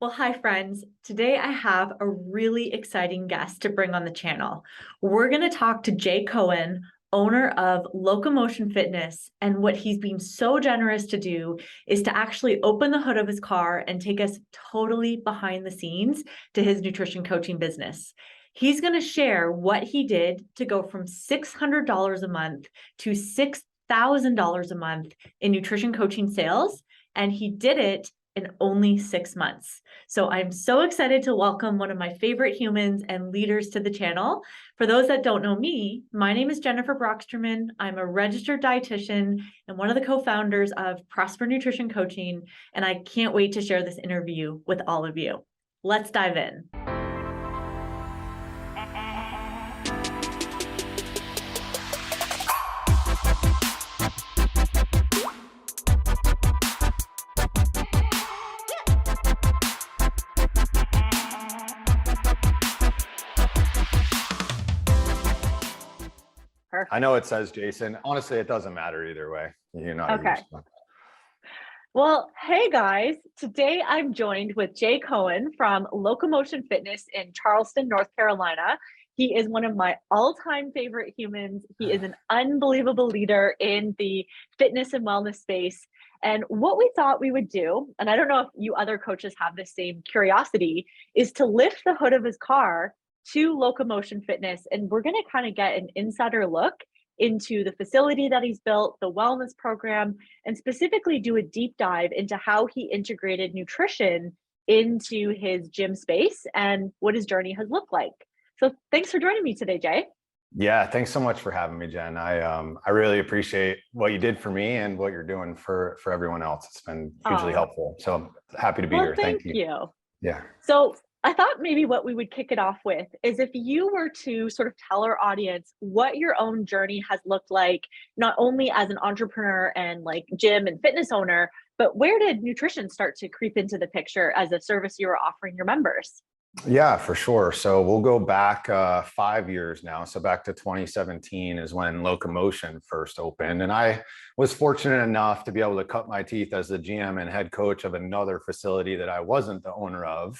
Well, hi, friends. Today I have a really exciting guest to bring on the channel. We're going to talk to Jay Cohen, owner of Locomotion Fitness. And what he's been so generous to do is to actually open the hood of his car and take us totally behind the scenes to his nutrition coaching business. He's going to share what he did to go from $600 a month to $6,000 a month in nutrition coaching sales. And he did it in only 6 months. So I'm so excited to welcome one of my favorite humans and leaders to the channel. For those that don't know me, my name is Jennifer Brocksterman. I'm a registered dietitian and one of the co-founders of CrossFit Nutrition Coaching, and I can't wait to share this interview with all of you. Let's dive in. I know it says Jason. Honestly, it doesn't matter either way. You're not okay. Well, hey guys, today I'm joined with Jay Cohen from Locomotion Fitness in Charleston, North Carolina. He is one of my all-time favorite humans. He is an unbelievable leader in the fitness and wellness space. And what we thought we would do, and I don't know if you other coaches have the same curiosity, is to lift the hood of his car to Locomotion Fitness. And we're going to kind of get an insider look into the facility that he's built, the wellness program, and specifically do a deep dive into how he integrated nutrition into his gym space and what his journey has looked like. So thanks for joining me today, Jay. Yeah, thanks so much for having me, Jen. I really appreciate what you did for me and what you're doing for everyone else. It's been hugely helpful. So I'm happy to be here. Thank you. Yeah. So I thought maybe what we would kick it off with is if you were to sort of tell our audience what your own journey has looked like, not only as an entrepreneur and like gym and fitness owner, but where did nutrition start to creep into the picture as a service you were offering your members? Yeah, for sure. So we'll go back 5 years now. So back to 2017 is when Locomotion first opened. And I was fortunate enough to be able to cut my teeth as the GM and head coach of another facility that I wasn't the owner of,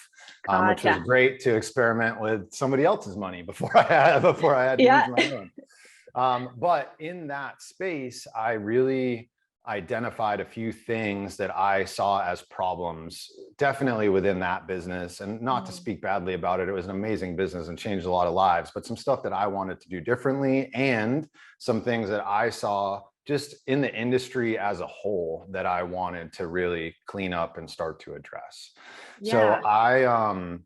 which was great to experiment with somebody else's money before I had to use my own. But in that space, I really identified a few things that I saw as problems, definitely within that business. And not to speak badly about it, it was an amazing business and changed a lot of lives, but some stuff that I wanted to do differently and some things that I saw just in the industry as a whole that I wanted to really clean up and start to address. Yeah. So I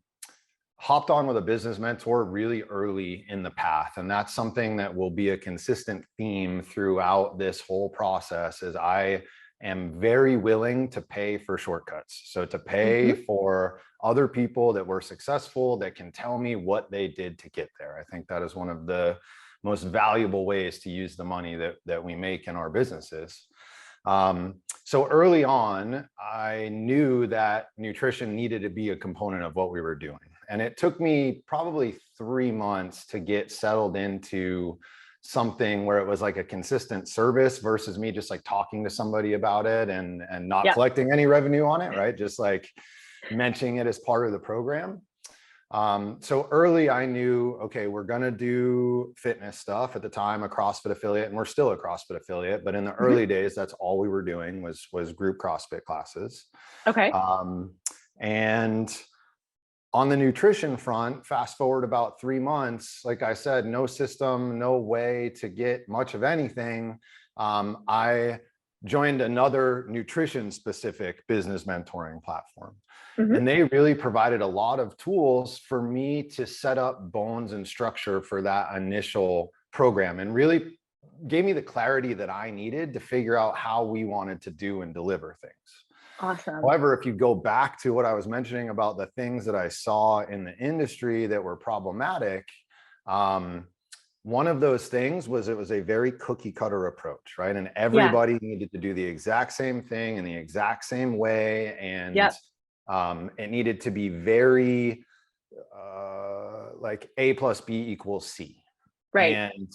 hopped on with a business mentor really early in the path. And that's something that will be a consistent theme throughout this whole process is I am very willing to pay for shortcuts. So to pay for other people that were successful, that can tell me what they did to get there. I think that is one of the most valuable ways to use the money that we make in our businesses. So early on, I knew that nutrition needed to be a component of what we were doing. And it took me probably 3 months to get settled into something where it was like a consistent service versus me just like talking to somebody about it and not collecting any revenue on it, right? Just like mentioning it as part of the program. So early I knew, okay, we're going to do fitness stuff. At the time, a CrossFit affiliate, and we're still a CrossFit affiliate, but in the early days, that's all we were doing was group CrossFit classes. Okay. And on the nutrition front, fast forward about 3 months, like I said, no system, no way to get much of anything. I joined another nutrition specific business mentoring platform. And they really provided a lot of tools for me to set up bones and structure for that initial program and really gave me the clarity that I needed to figure out how we wanted to do and deliver things. Awesome. However, if you go back to what I was mentioning about the things that I saw in the industry that were problematic, one of those things was it was a very cookie cutter approach, right? And everybody needed to do the exact same thing in the exact same way. And it needed to be very like A plus B equals C. Right. And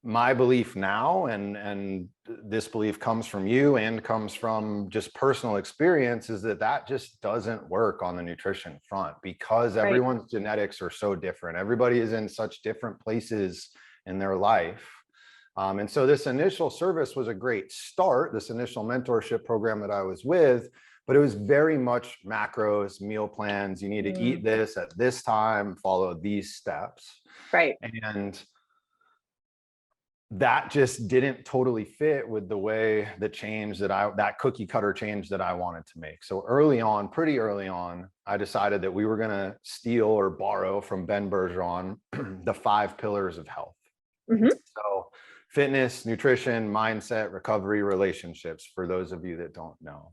my belief now, and this belief comes from you and comes from just personal experience, is that just doesn't work on the nutrition front, because Right. everyone's genetics are so different. Everybody is in such different places in their life. And so this initial service was a great start, this initial mentorship program that I was with, but it was very much macros, meal plans. You need to eat this at this time, follow these steps. Right. And that just didn't totally fit with the way that cookie cutter change that I wanted to make. So pretty early on, I decided that we were going to steal or borrow from Ben Bergeron the 5 pillars of health. So fitness, nutrition, mindset, recovery, relationships, for those of you that don't know.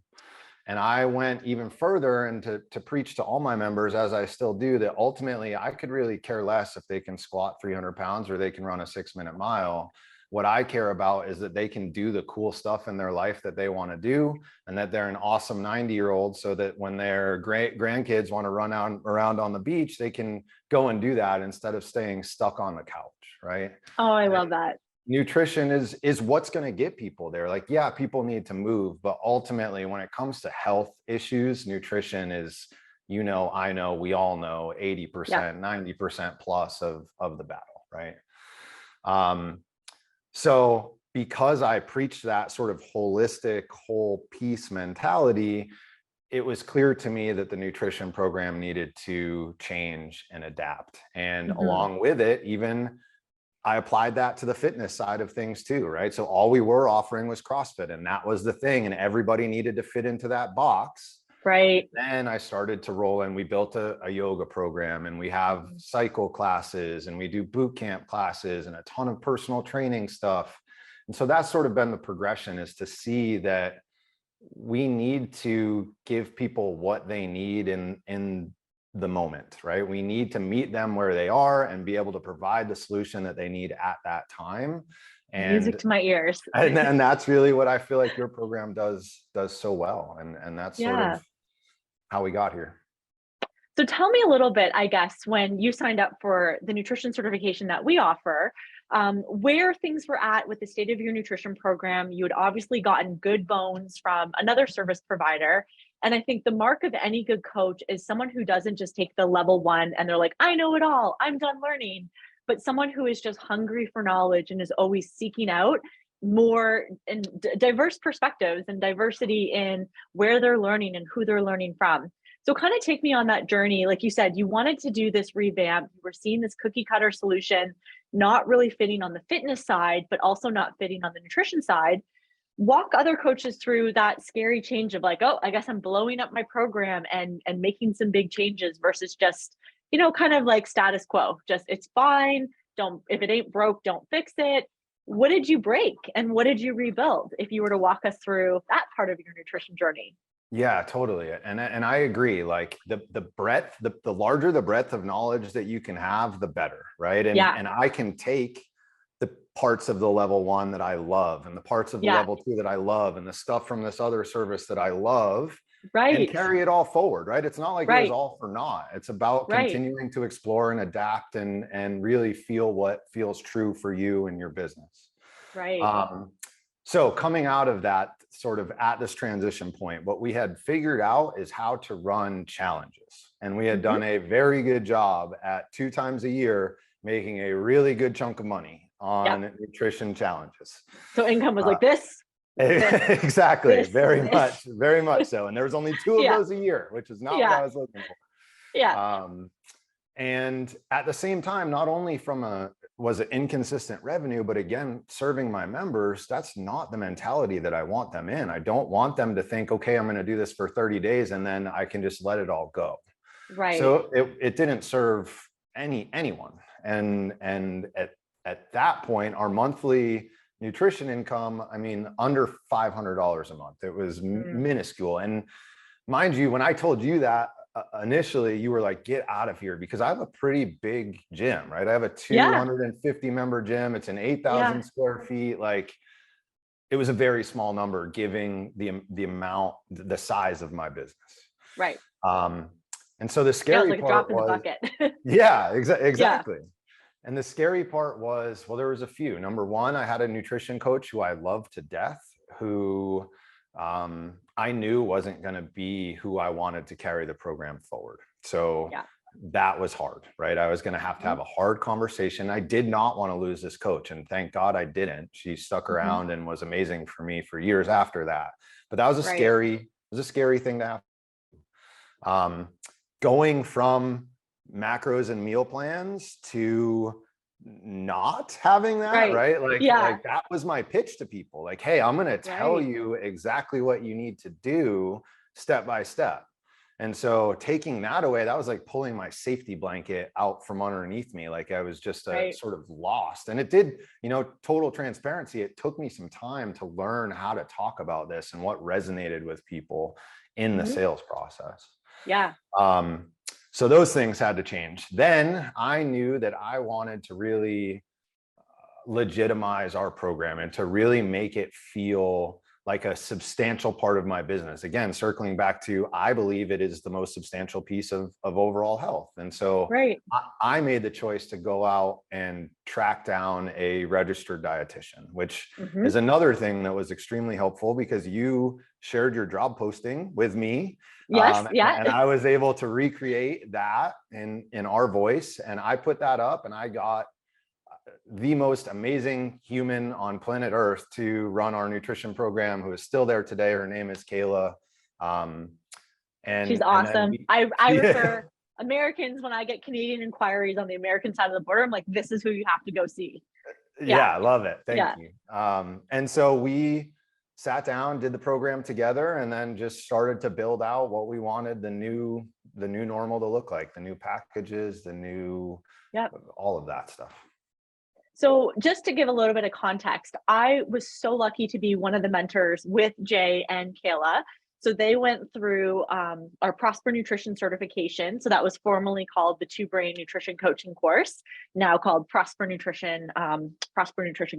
And I went even further and to preach to all my members, as I still do, that ultimately I could really care less if they can squat 300 pounds or they can run a 6-minute mile. What I care about is that they can do the cool stuff in their life that they want to do, and that they're an awesome 90-year-old, so that when their grandkids want to run around on the beach, they can go and do that instead of staying stuck on the couch, right? Oh, I love that. Nutrition is what's going to get people there. Like, yeah, people need to move, but ultimately when it comes to health issues, nutrition is, I know, we all know 80%, 90% plus of the battle, right? So because I preached that sort of holistic, whole piece mentality, it was clear to me that the nutrition program needed to change and adapt. And along with it, even I applied that to the fitness side of things too, right? So all we were offering was CrossFit, and that was the thing, and everybody needed to fit into that box. Right. Then I started to roll in. We built a yoga program, and we have cycle classes, and we do boot camp classes, and a ton of personal training stuff. And so that's sort of been the progression, is to see that we need to give people what they need in the moment, right? We need to meet them where they are and be able to provide the solution that they need at that time. And music to my ears. and that's really what I feel like your program does so well. And that's sort of how we got here. So tell me a little bit, I guess, when you signed up for the nutrition certification that we offer, where things were at with the state of your nutrition program. You had obviously gotten good bones from another service provider. And I think the mark of any good coach is someone who doesn't just take the level 1 and they're like, I know it all, I'm done learning, but someone who is just hungry for knowledge and is always seeking out more and diverse perspectives and diversity in where they're learning and who they're learning from. So kind of take me on that journey. Like you said, you wanted to do this revamp. You were seeing this cookie cutter solution, not really fitting on the fitness side, but also not fitting on the nutrition side. Walk other coaches through that scary change of like, oh, I guess I'm blowing up my program and making some big changes versus just, kind of like status quo. Just, it's fine. If it ain't broke, don't fix it. What did you break and what did you rebuild, if you were to walk us through that part of your nutrition journey? Yeah, totally. And I agree. Like the breadth, the larger the breadth of knowledge that you can have, the better, right? And I can take the parts of the level 1 that I love and the parts of the level 2 that I love and the stuff from this other service that I love, and carry it all forward, right? It's not like it was all for naught. It's about continuing to explore and adapt and really feel what feels true for you and your business. Right. So coming out of that, sort of at this transition point, what we had figured out is how to run challenges. And we had done a very good job at 2 times a year, making a really good chunk of money on nutrition challenges. So income was like this. Exactly. Very much so. And there was only 2 of those a year, which is not what I was looking for. Yeah. And at the same time, not only was it inconsistent revenue, but again, serving my members, that's not the mentality that I want them in. I don't want them to think, okay, I'm going to do this for 30 days and then I can just let it all go. Right. So it didn't serve anyone. And at that point, our monthly nutrition income, under $500 a month, it was minuscule. And mind you, when I told you that, initially you were like, get out of here, because I have a pretty big gym, right? I have a 250 member gym. It's an 8,000 square feet. Like, it was a very small number given the size of my business. Right. And so the scary like part a drop in the bucket. exactly. And the scary part was, well, there was a few. Number one, I had a nutrition coach who I loved to death, who I knew wasn't going to be who I wanted to carry the program forward. So Yeah. that was hard, right? I was going to have a hard conversation. I did not want to lose this coach, and thank God I didn't. She stuck around and was amazing for me for years after that. But that was a scary thing to have. Going from macros and meal plans to not having that, right? Like that was my pitch to people. Like, hey, I'm going to tell you exactly what you need to do step by step. And so taking that away, that was like pulling my safety blanket out from underneath me. Like I was just sort of lost. And it did, total transparency. It took me some time to learn how to talk about this and what resonated with people in the sales process. Yeah. So those things had to change. Then I knew that I wanted to really legitimize our program and to really make it feel like a substantial part of my business. Again, circling back to, I believe it is the most substantial piece of overall health. And so I made the choice to go out and track down a registered dietitian, which is another thing that was extremely helpful because you shared your job posting with me. Yes. And I was able to recreate that in our voice. And I put that up and I got the most amazing human on planet Earth to run our nutrition program, who is still there today. Her name is Kayla. And she's awesome. I refer Americans when I get Canadian inquiries on the American side of the border. I'm like, this is who you have to go see. Yeah, I love it. Thank you. And so we sat down, did the program together, and then just started to build out what we wanted the new normal to look like, the new packages, the new, all of that stuff. So just to give a little bit of context, I was so lucky to be one of the mentors with Jay and Kayla. So they went through our Prosper Nutrition certification. So that was formerly called the Two Brain Nutrition Coaching course, now called Prosper Nutrition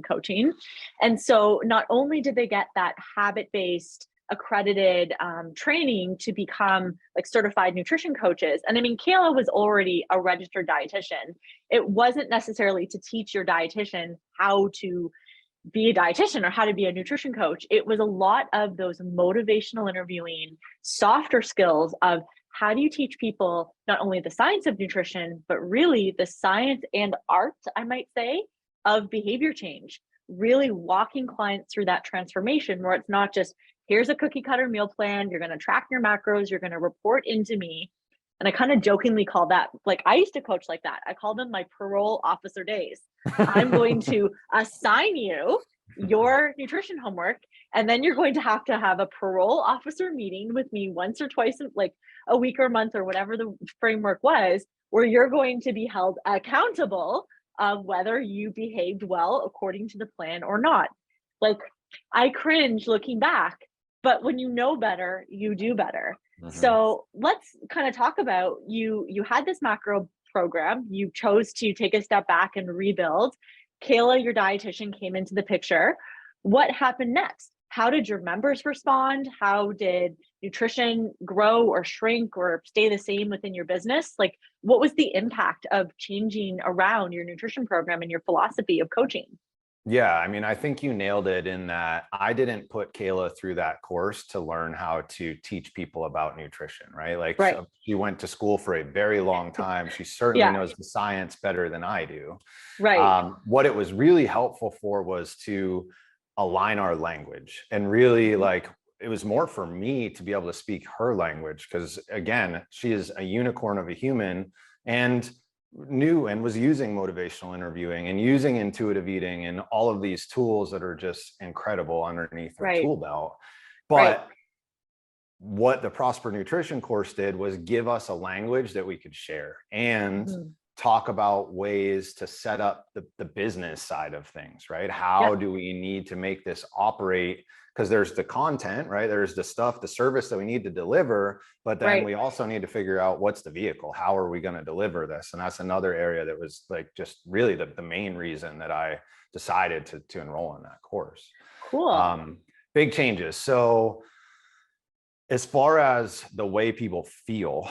Coaching. And so not only did they get that habit-based accredited training to become like certified nutrition coaches. And I mean, Kayla was already a registered dietitian. It wasn't necessarily to teach your dietitian how to be a dietitian or how to be a nutrition coach. It was a lot of those motivational interviewing, softer skills of how do you teach people not only the science of nutrition, but really the science and art, I might say, of behavior change. Really walking clients through that transformation where it's not just, here's a cookie cutter meal plan, you're going to track your macros, you're going to report into me. And I kind of jokingly call that, like I used to coach like that. I call them my parole officer days. I'm going to assign you your nutrition homework, and then you're going to have a parole officer meeting with me once or twice, like a week or a month or whatever the framework was, where you're going to be held accountable of whether you behaved well according to the plan or not. Like I cringe looking back, but when you know better, you do better. So let's kind of talk about you had this macro program, you chose to take a step back and rebuild. Kayla, your dietitian, came into the picture. What happened next? How did your members respond? How did nutrition grow or shrink or stay the same within your business? Like, what was the impact of changing around your nutrition program and your philosophy of coaching? Yeah, I mean, I think you nailed it in that I didn't put Kayla through that course to learn how to teach people about nutrition, right? Like she went to school for a very long time. She certainly knows the science better than I do. Right. What it was really helpful for was to align our language and really like, it was more for me to be able to speak her language. Because again, she is a unicorn of a human and knew and was using motivational interviewing and using intuitive eating and all of these tools that are just incredible underneath her tool belt. But what the Prosper Nutrition course did was give us a language that we could share and talk about ways to set up the business side of things, right? How do we need to make this operate? Because there's the content, right? There's the stuff, the service that we need to deliver, but then we also need to figure out what's the vehicle, how are we going to deliver this? And that's another area that was like just really the main reason that I decided to enroll in that course. Cool. Big changes. So As far as the way people feel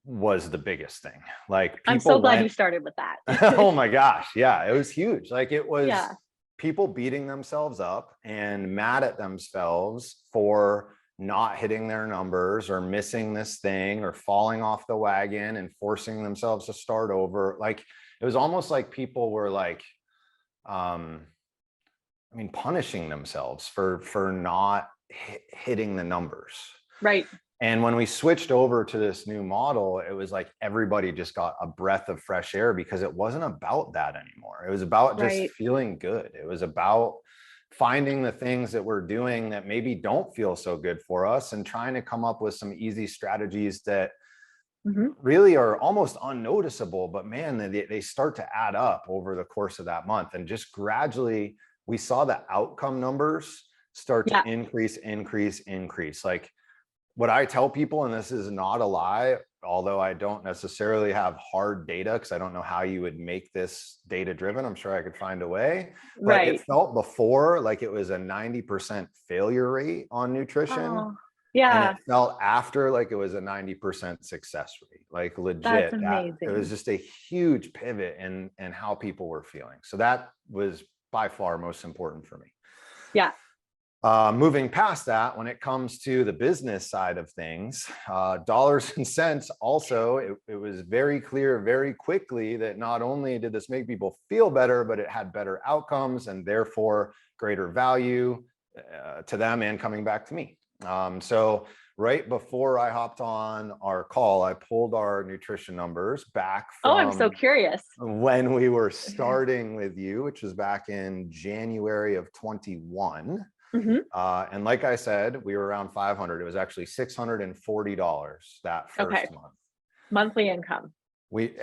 was the biggest thing. Like I'm so people glad you went, started with that. oh my gosh, yeah, it was huge. Like it was Yeah. people beating themselves up and mad at themselves for not hitting their numbers or missing this thing or falling off the wagon and forcing themselves to start over. Like it was almost like people were like, punishing themselves for not hitting the numbers. Right. And when we switched over to this new model, it was like everybody just got a breath of fresh air because it wasn't about that anymore. It was about just Right. feeling good. It was about finding the things that we're doing that maybe don't feel so good for us and trying to come up with some easy strategies that really are almost unnoticeable, but man, they start to add up over the course of that month. And just gradually, we saw the outcome numbers start to increase. Like what I tell people, and this is not a lie, although I don't necessarily have hard data because I don't know how you would make this data driven. I'm sure I could find a way, but it felt before like it was a 90% failure rate on nutrition. Oh, yeah. And it felt after like it was a 90% success rate, like legit. That's amazing. It was just a huge pivot in how people were feeling. So that was by far most important for me. Yeah. Moving past that, when it comes to the business side of things, dollars and cents, also, it was very clear very quickly that not only did this make people feel better, but it had better outcomes and therefore greater value to them and coming back to me. So right before I hopped on our call, I pulled our nutrition numbers back from I'm so curious. when we were starting with you, which was back in January of 21. And like I said, we were around 500. It was actually $640 that first month. Monthly income.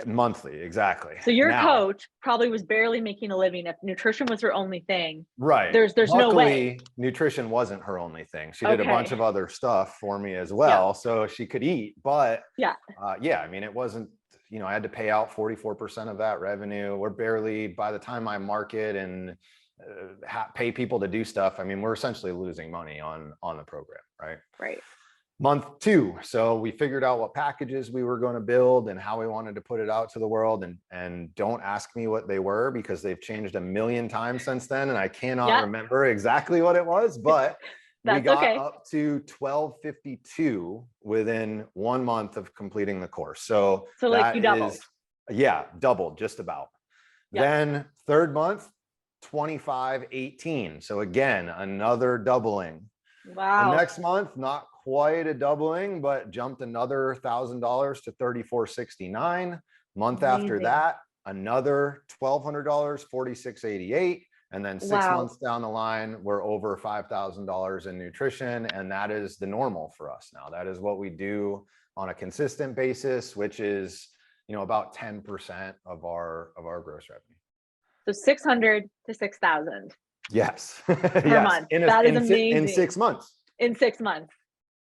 Monthly, exactly. So your coach probably was barely making a living if nutrition was her only thing. Right. There's no way. Nutrition wasn't her only thing. She did a bunch of other stuff for me as well, so she could eat. But it wasn't. I had to pay out 44% of that revenue. We're barely, by the time I market and pay people to do stuff, we're essentially losing money on the program, right? Right. Month 2. So we figured out what packages we were going to build and how we wanted to put it out to the world. And don't ask me what they were because they've changed a million times since then. And I cannot remember exactly what it was, but we got up to 1252 within 1 month of completing the course. So like you doubled. Doubled just about. Then 3rd month, 2518. So again, another doubling. Wow. The next month, not quite a doubling, but jumped another $1,000 to $3469. Month after that, another $1,200, $4688. And then 6 months down the line, we're over $5,000 in nutrition. And that is the normal for us now. That is what we do on a consistent basis, which is, about 10% of our gross revenue. So 600 to 6,000. Yes. Per month. That is amazing. In 6 months. In 6 months.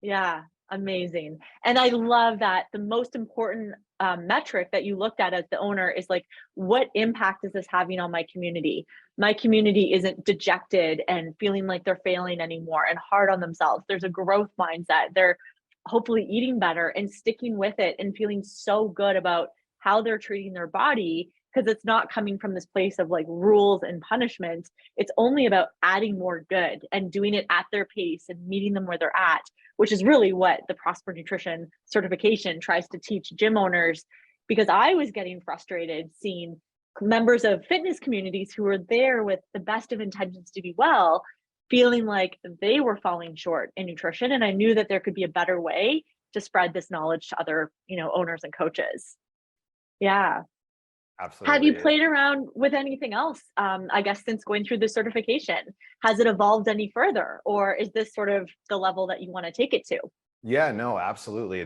Yeah. Amazing. And I love that the most important metric that you looked at as the owner is like, what impact is this having on my community? My community isn't dejected and feeling like they're failing anymore and hard on themselves. There's a growth mindset. They're hopefully eating better and sticking with it and feeling so good about how they're treating their body, because it's not coming from this place of like rules and punishment. It's only about adding more good and doing it at their pace and meeting them where they're at, which is really what the Prosper Nutrition certification tries to teach gym owners. Because I was getting frustrated seeing members of fitness communities who were there with the best of intentions to be well, feeling like they were falling short in nutrition. And I knew that there could be a better way to spread this knowledge to other, owners and coaches. Yeah. Absolutely. Have you played around with anything else? I guess since going through the certification, has it evolved any further, or is this sort of the level that you want to take it to? Yeah, no, absolutely.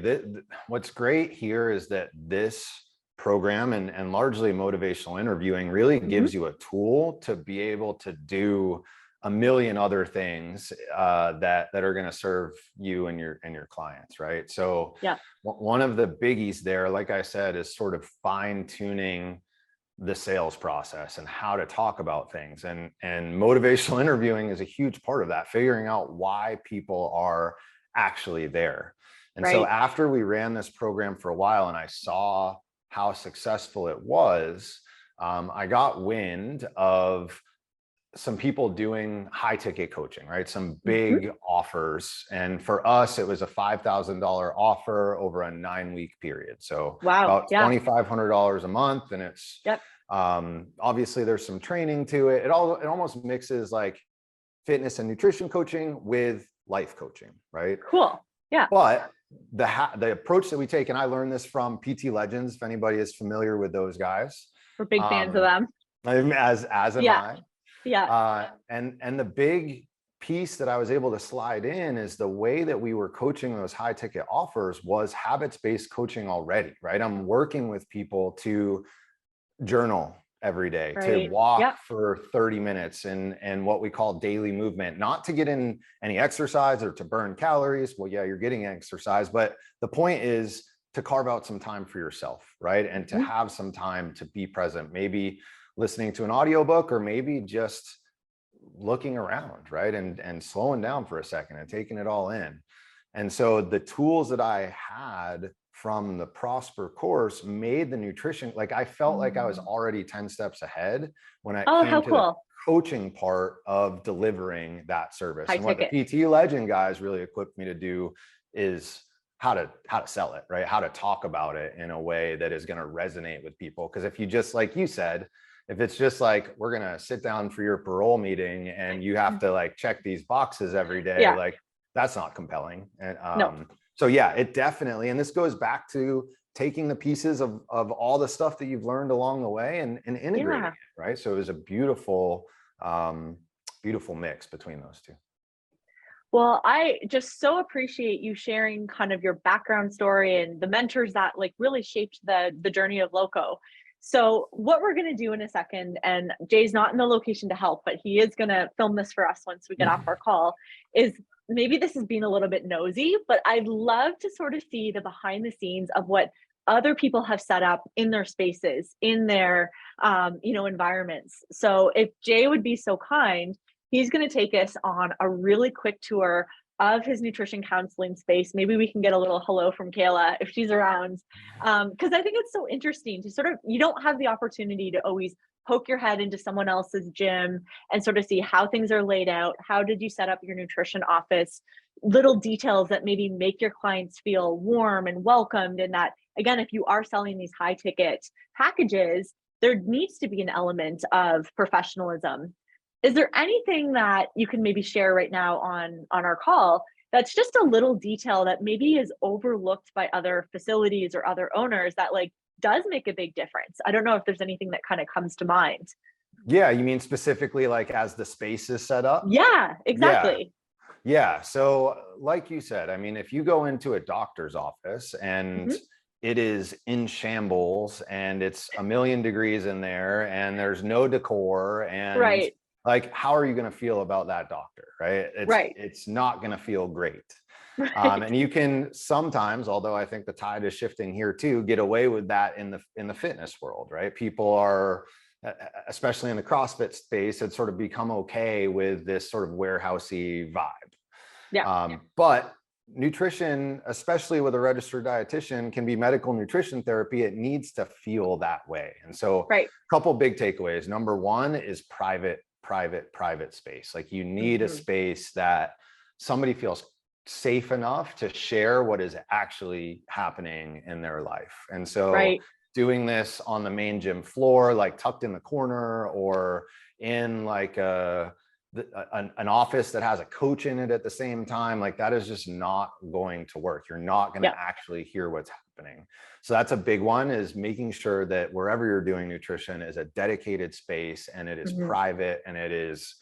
What's great here is that this program and largely motivational interviewing really gives you a tool to be able to do a million other things that are going to serve you and your clients, right? So one of the biggies there, like I said, is sort of fine-tuning the sales process and how to talk about things. And motivational interviewing is a huge part of that, figuring out why people are actually there. And so Right. after we ran this program for a while and I saw how successful it was, I got wind of some people doing high ticket coaching, right? Some Mhm. big offers. And for us, it was a $5,000 offer over a 9-week period. So Wow. about Yeah. $2,500 a month. And it's Yep. obviously there's some training to it. It almost mixes like fitness and nutrition coaching with life coaching, right? Cool. Yeah. But the approach that we take, and I learned this from PT Legends, if anybody is familiar with those guys, We're big fans of them. as am Yeah. I. Yeah. And the big piece that I was able to slide in is the way that we were coaching those high ticket offers was habits-based coaching already, right? I'm working with people to journal every day, to Right. walk Yep. for 30 minutes and what we call daily movement, not to get in any exercise or to burn calories. Well, yeah, you're getting exercise, but the point is to carve out some time for yourself, right? And to Mhm. have some time to be present, maybe listening to an audiobook or maybe just looking around, right? And slowing down for a second and taking it all in. And so the tools that I had from the Prosper course made the nutrition, like I felt like I was already 10 steps ahead when it Oh, came how to the cool. coaching part of delivering that service. High And what the ticket. PT Legend guys really equipped me to do is how to sell it, right? How to talk about it in a way that is going to resonate with people. Because if you just, like you said, if it's just like, we're going to sit down for your parole meeting and you have to like check these boxes every day, Yeah. like that's not compelling. And No. so yeah, it definitely, and this goes back to taking the pieces of all the stuff that you've learned along the way and integrating Yeah. it, right? So it was a beautiful, beautiful mix between those two. Well, I just so appreciate you sharing kind of your background story and the mentors that like really shaped the journey of Loco. So what we're going to do in a second, and Jay's not in the location to help, but he is going to film this for us once we get off our call, is maybe this has been a little bit nosy, but I'd love to sort of see the behind the scenes of what other people have set up in their spaces, in their environments. So if Jay would be so kind, he's going to take us on a really quick tour of his nutrition counseling space. Maybe we can get a little hello from Kayla if she's around. Because I think it's so interesting to sort of, you don't have the opportunity to always poke your head into someone else's gym and sort of see how things are laid out. How did you set up your nutrition office? Little details that maybe make your clients feel warm and welcomed. And that, again, if you are selling these high ticket packages, there needs to be an element of professionalism. Is there anything that you can maybe share right now on our call that's just a little detail that maybe is overlooked by other facilities or other owners that like does make a big difference? I don't know if there's anything that kind of comes to mind. Yeah, you mean specifically like as the space is set up? Yeah, Yeah. exactly. Yeah. So, like you said, I mean, if you go into a doctor's office and Mhm. it is in shambles and it's a million degrees in there and there's no decor and Right. like, how are you going to feel about that doctor? Right. Right. It's not going to feel great. Right. And you can sometimes, although I think the tide is shifting here too, get away with that in the fitness world, right? People are, especially in the CrossFit space, had sort of become okay with this sort of warehousey vibe. Yeah. But nutrition, especially with a registered dietitian, can be medical nutrition therapy. It needs to feel that way. And so Right. a couple big takeaways. Number one is private space. Like you need a Mhm. space that somebody feels safe enough to share what is actually happening in their life. And so Right. doing this on the main gym floor, like tucked in the corner or in like an office that has a coach in it at the same time, like that is just not going to work. You're not going to Yeah. actually hear what's happening. So that's a big one, is making sure that wherever you're doing nutrition is a dedicated space and it is Mhm. private and it is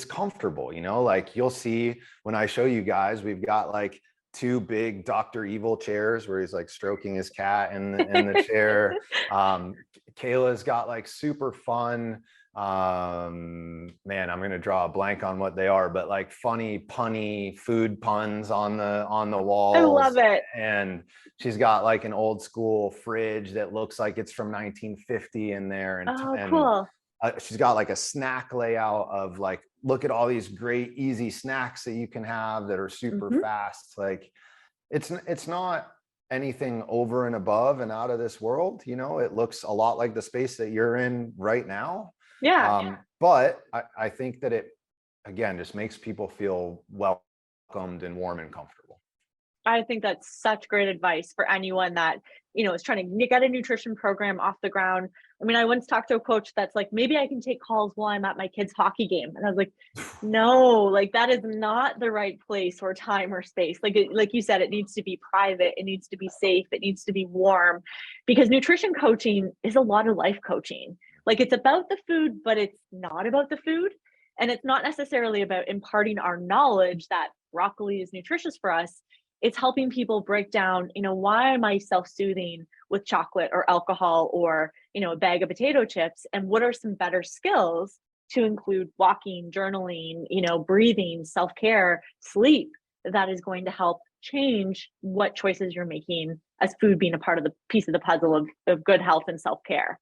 comfortable. Like you'll see when I show you guys, we've got like two big Dr. Evil chairs where he's like stroking his cat in the chair. Kayla's got like super fun, man, I'm going to draw a blank on what they are, but like funny, punny food puns on the I walls. love it. And she's got like an old school fridge that looks like it's from 1950 in there. Oh, And cool. she's got like a snack layout of like, look at all these great easy snacks that you can have that are super fast. Like it's not anything over and above and out of this world. You know, it looks a lot like the space that you're in right now. Yeah. But I think that it, again, just makes people feel welcomed and warm and comfortable. I think that's such great advice for anyone that, is trying to get a nutrition program off the ground. I mean, I once talked to a coach that's like, maybe I can take calls while I'm at my kid's hockey game. And I was like, no, like that is not the right place or time or space. Like you said, it needs to be private. It needs to be safe. It needs to be warm, because nutrition coaching is a lot of life coaching. Like it's about the food, but it's not about the food. And it's not necessarily about imparting our knowledge that broccoli is nutritious for us. It's helping people break down, why am I self-soothing with chocolate or alcohol or, a bag of potato chips? And what are some better skills to include walking, journaling, breathing, self-care, sleep, that is going to help change what choices you're making as food being a part of the piece of the puzzle of good health and self-care.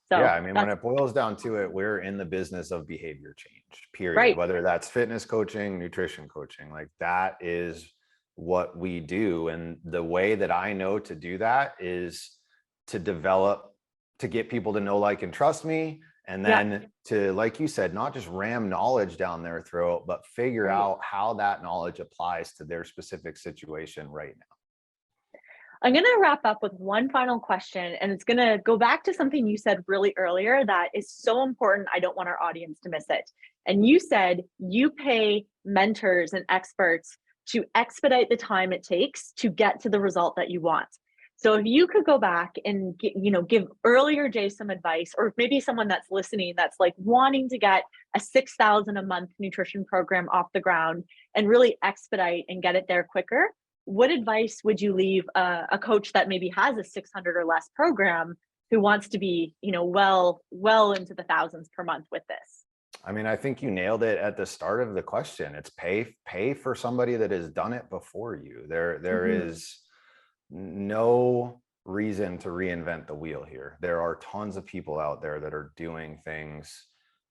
So yeah, I mean, when it boils down to it, we're in the business of behavior change, period. Right. Whether that's fitness coaching, nutrition coaching, like that is what we do. And the way that I know to do that is to get people to know, like, and trust me. And then to, like you said, not just ram knowledge down their throat, but figure out how that knowledge applies to their specific situation right now. I'm going to wrap up with one final question, and it's going to go back to something you said really earlier that is so important. I don't want our audience to miss it. And you said you pay mentors and experts to expedite the time it takes to get to the result that you want. So if you could go back and give earlier Jay some advice, or maybe someone that's listening that's like wanting to get a $6,000 a month nutrition program off the ground and really expedite and get it there quicker, what advice would you leave a coach that maybe has a 600 or less program who wants to be, well into the thousands per month with this? I mean, I think you nailed it at the start of the question. It's pay for somebody that has done it before you. There is no reason to reinvent the wheel here. There are tons of people out there that are doing things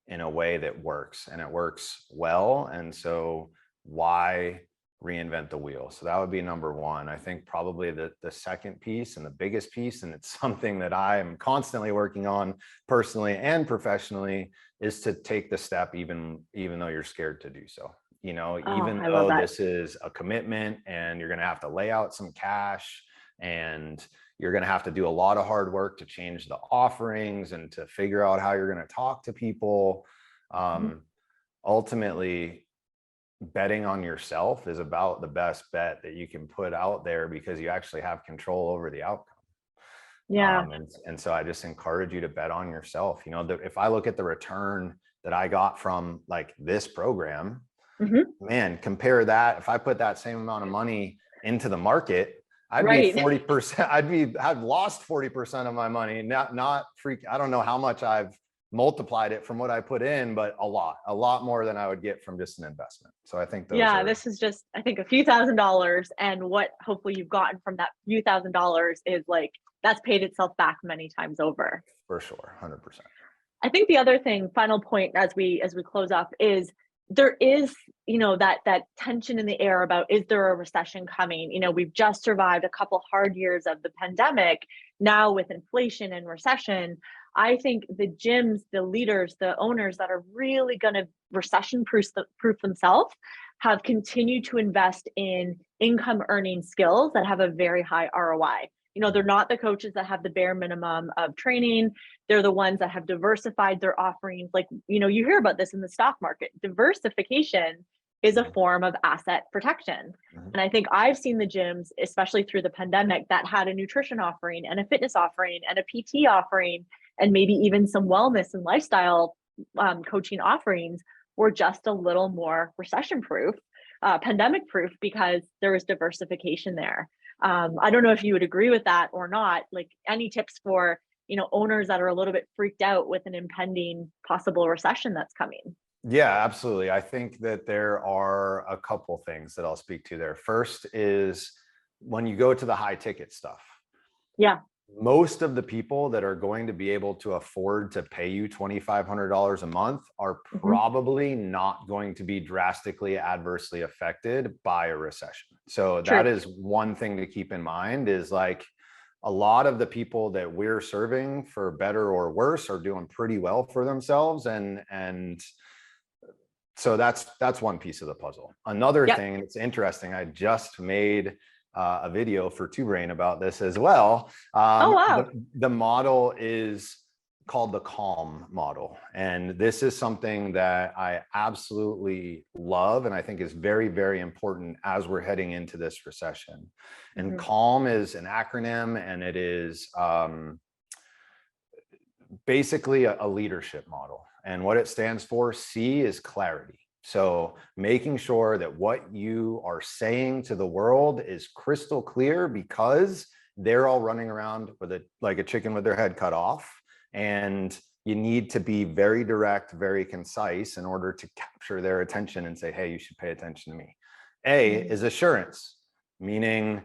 in a way that works, and it works well. And so why reinvent the wheel? So that would be number one. I think probably the second piece and the biggest piece, and it's something that I am constantly working on personally and professionally, is to take the step even though you're scared to do so. Even though this is a commitment and you're going to have to lay out some cash and you're going to have to do a lot of hard work to change the offerings and to figure out how you're going to talk to people. Ultimately, betting on yourself is about the best bet that you can put out there, because you actually have control over the outcome. Yeah. And so I just encourage you to bet on yourself. If I look at the return that I got from like this program, man, compare that. If I put that same amount of money into the market, I'd be 40%. I've lost 40% of my money. Not freak. I don't know how much I've multiplied it from what I put in, but a lot more than I would get from just an investment. So I think this is just, I think, a few $1,000s, and what hopefully you've gotten from that few $1,000s is like, that's paid itself back many times over. For sure. 100%. I think the other thing, final point as we close up, is there is, that tension in the air about, is there a recession coming? We've just survived a couple hard years of the pandemic. Now with inflation and recession, I think the gyms, the leaders, the owners that are really going to recession proof themselves have continued to invest in income earning skills that have a very high ROI. They're not the coaches that have the bare minimum of training. They're the ones that have diversified their offerings. Like, you hear about this in the stock market. Diversification is a form of asset protection. And I think I've seen the gyms, especially through the pandemic, that had a nutrition offering and a fitness offering and a PT offering, and maybe even some wellness and lifestyle coaching offerings, were just a little more recession proof, pandemic proof, because there was diversification there. I don't know if you would agree with that or not. Like, any tips for, owners that are a little bit freaked out with an impending possible recession that's coming? Yeah, absolutely. I think that there are a couple things that I'll speak to there. First is when you go to the high ticket stuff. Yeah. most of the people that are going to be able to afford to pay you $2,500 a month are probably not going to be drastically adversely affected by a recession. So that is one thing to keep in mind, is like a lot of the people that we're serving, for better or worse, are doing pretty well for themselves. And so that's one piece of the puzzle. Another thing that's interesting, I just made a video for Two Brain about this as well. Oh, wow. The model is called the CALM model. And this is something that I absolutely love, and I think is very, very important as we're heading into this recession. And CALM is an acronym, and it is basically a leadership model. And what it stands for, C, is clarity. So making sure that what you are saying to the world is crystal clear, because they're all running around with like a chicken with their head cut off. And you need to be very direct, very concise in order to capture their attention and say, hey, you should pay attention to me. A is assurance, meaning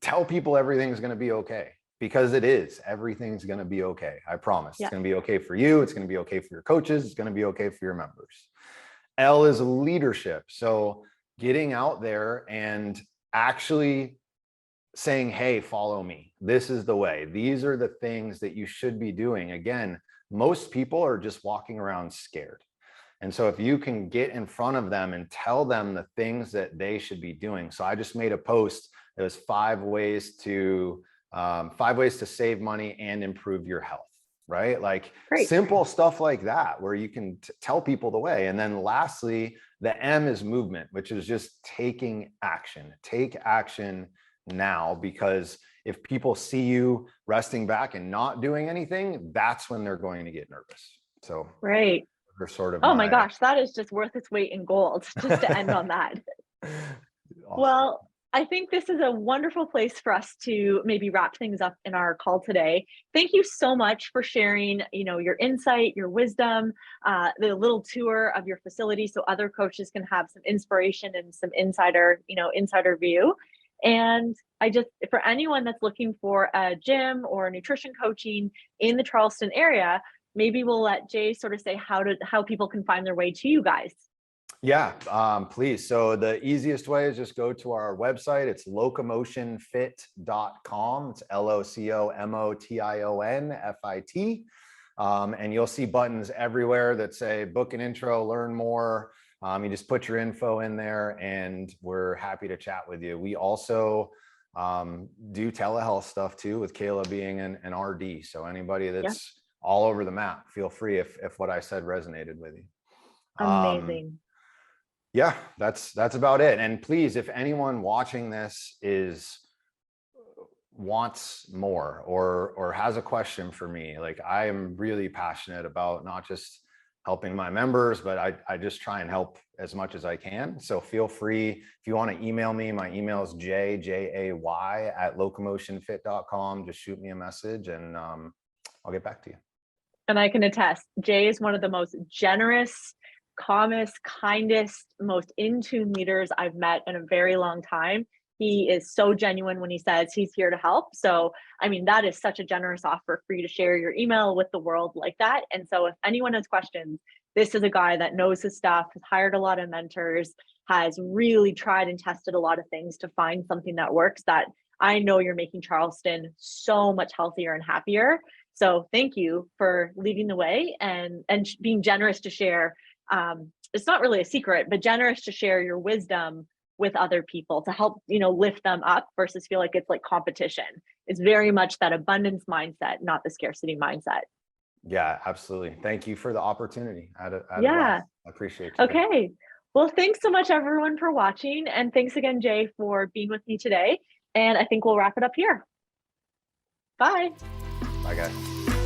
tell people everything's going to be okay, because it is. Everything's going to be okay. I promise. It's going to be okay for you. It's going to be okay for your coaches. It's going to be okay for your members. L is leadership. So getting out there and actually saying, hey, follow me. This is the way. These are the things that you should be doing. Again, most people are just walking around scared. And so if you can get in front of them and tell them the things that they should be doing. So I just made a post. It was 5 ways to save money and improve your health. Right? Like simple stuff like that, where you can tell people the way. And then lastly, the M is movement, which is just taking action. Take action now, because if people see you resting back and not doing anything, that's when they're going to get nervous. So they're sort of oh my gosh, that is just worth its weight in gold, just to end on that. Awesome. Well, I think this is a wonderful place for us to maybe wrap things up in our call today. Thank you so much for sharing, your insight, your wisdom, the little tour of your facility, so other coaches can have some inspiration and some insider view. And for anyone that's looking for a gym or nutrition coaching in the Charleston area, maybe we'll let Jay sort of say how people can find their way to you guys. Yeah, please. So the easiest way is just go to our website. It's locomotionfit.com. It's LOCOMOTIONFIT. And you'll see buttons everywhere that say book an intro, learn more. You just put your info in there and we're happy to chat with you. We also do telehealth stuff too, with Kayla being an RD. So anybody that's all over the map, feel free if what I said resonated with you. Amazing. Yeah, that's about it. And please, if anyone watching this wants more or has a question for me, like, I am really passionate about not just helping my members, but I just try and help as much as I can. So feel free, if you want to email me, my email is jay@locomotionfit.com. Just shoot me a message and I'll get back to you. And I can attest, Jay is one of the most generous, calmest, kindest, most in-tune leaders I've met in a very long time. He is so genuine when he says he's here to help. So, I mean, that is such a generous offer for you to share your email with the world like that. And so if anyone has questions, this is a guy that knows his stuff, has hired a lot of mentors, has really tried and tested a lot of things to find something that works, that I know you're making Charleston so much healthier and happier. So thank you for leading the way and being generous to share. It's not really a secret, but generous to share your wisdom with other people to help, lift them up versus feel like it's like competition. It's very much that abundance mindset, not the scarcity mindset. Yeah, absolutely. Thank you for the opportunity. I appreciate it. Okay. Well, thanks so much everyone for watching. And thanks again, Jay, for being with me today. And I think we'll wrap it up here. Bye. Bye, guys.